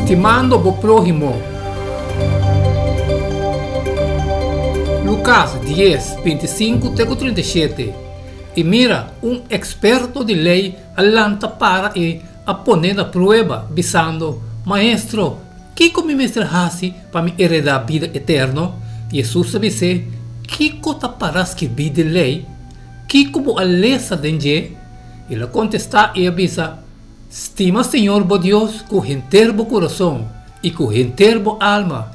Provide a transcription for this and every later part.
Estimando o prójimo. Lucas 10, 25-37. E mira, experto de lei alanta para a poner na prova, dizendo: Maestro, que me mestre para me heredar a vida eterna? Jesus disse: que cota para escrever de lei? Que como a lesa denge? Ele contesta e avisa: estima Senhor bo Deus com inteiro coração, e com inteiro alma,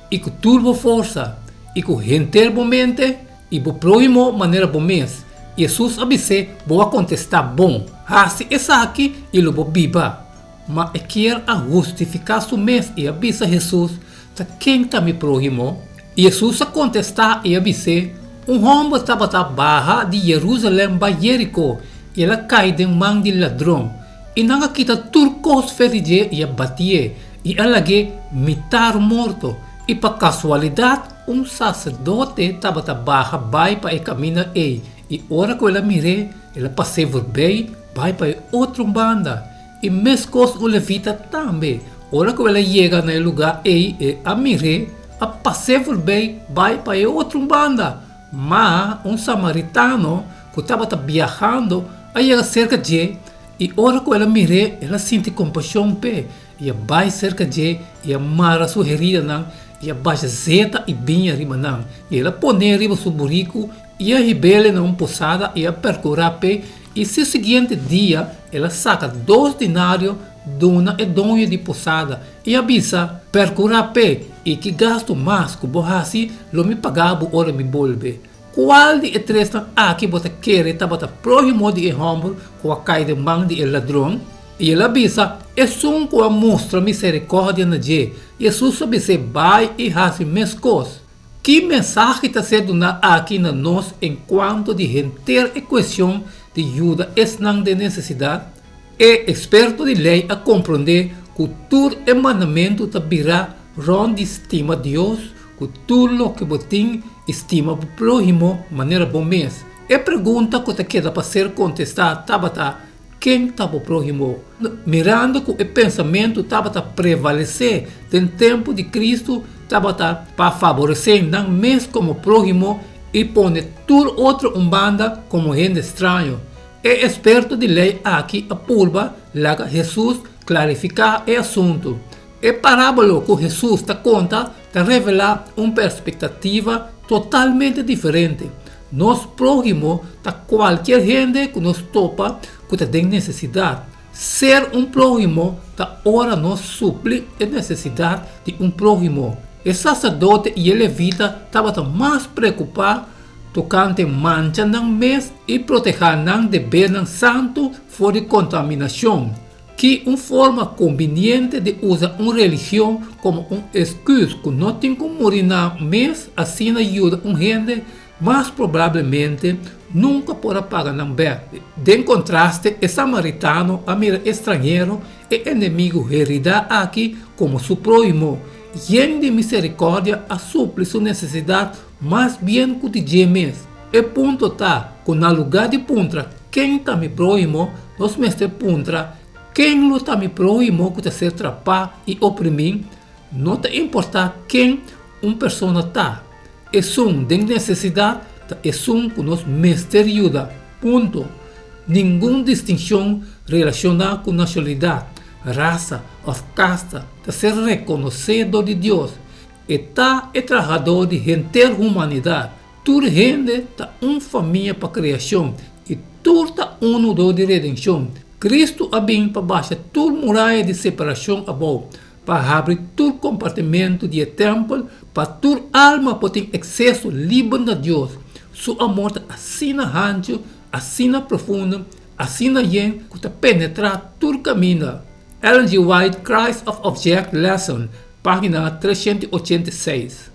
e com turbo força, e com inteiro mente, e bo próximo maneira bom mês. Jesus avise boa contestar bom. Assim essa aqui e lo bo biba. Mas quer a justificar su mês e avisa Jesus ta quem tá me próximo. Jesus a contestar e avise homem estava a barra de Jerusalém para Jerico e ela cai de mão de ladrão. E não quita turcos feride e abatie e ela que mitar morto. E para casualidade sacerdote estava a barra vai para caminhar e ora que ela mire ela passei por bem vai para outra banda. E mescos o levita também. Ora que ela chega no lugar e a mire a passei por bem vai para outra banda. Mas samaritano que estava viajando aí cerca de e ora que ela mire ela sente compaixão pe e vai cerca de e amara sua herida não e baixa zeta e binha riba não e ela põe riba seu burico e a rebele na posada e a percurar pe e se seguinte dia ela saca 2 dinários dona e donha de posada e avisa percurar pe e que gasto mais que borrasi lo me pagava ora me bolbe. Qual de três aqui você quer estava próximo de homem com a cai de mão de ladrão e ele avisa é só com a mostra misericórdia na je Jesus sabe se vai e faz mescos. Que mensagem está sendo aqui na nós enquanto de inteira equação de ajuda não de necessidade? É experto de lei a compreender que todo mandamento virá onde estima Deus, que tudo que você estima o próximo maneira bom mês. E pergunta que te queda para ser contestada estava quem estava o próximo? Mirando que o pensamento estava a prevalecer no tempo de Cristo, estava para favorecer não mês como próximo e pôr tudo outro banda como gente estranho. É experto de lei aqui a pulva, lá Jesus clarificar o assunto. É parábola que Jesus está conta de revelar uma perspectiva totalmente diferente. Nós próximo está qualquer gente que nos topa que tem necessidade. Ser próximo está ora nos supre a necessidade de próximo. O sacerdote e o levita estavam mais preocupados tocante mancha não mês e proteger não dever não santo fora de contaminação, que uma forma conveniente de usar uma religião como excusa que não tem como morir na mês, assim ajuda gente, mas provavelmente nunca poderá pagar não bem. De contraste, o samaritano, a mira estrangeiro e inimigo herida aqui como seu próximo, e de misericórdia a supre sua necessidade mais bem cotidiana. E ponto está, que na lugar de puntra, quem está me próximo, nós mestre puntra, quem não está me próximo que está ser trapar e oprimir, não te importa quem uma pessoa está. É um de necessidade, é um que nos mestre ajuda. Ponto. Nenhuma distinção relacionada com nacionalidade, raça ou casta, está ser reconhecido de Deus. Está é trabalhador de inteira humanidade. Toda gente está uma família para a criação e tudo está do de redenção. Cristo abriu para baixar toda muralha de separação para abrir todo compartimento de templo, para toda alma para ter acesso livre a Deus. Seu amor está assim rancho, assim profundo, assim que está penetrar todo caminho. Ellen G. White, Christ of Object Lesson, página 386.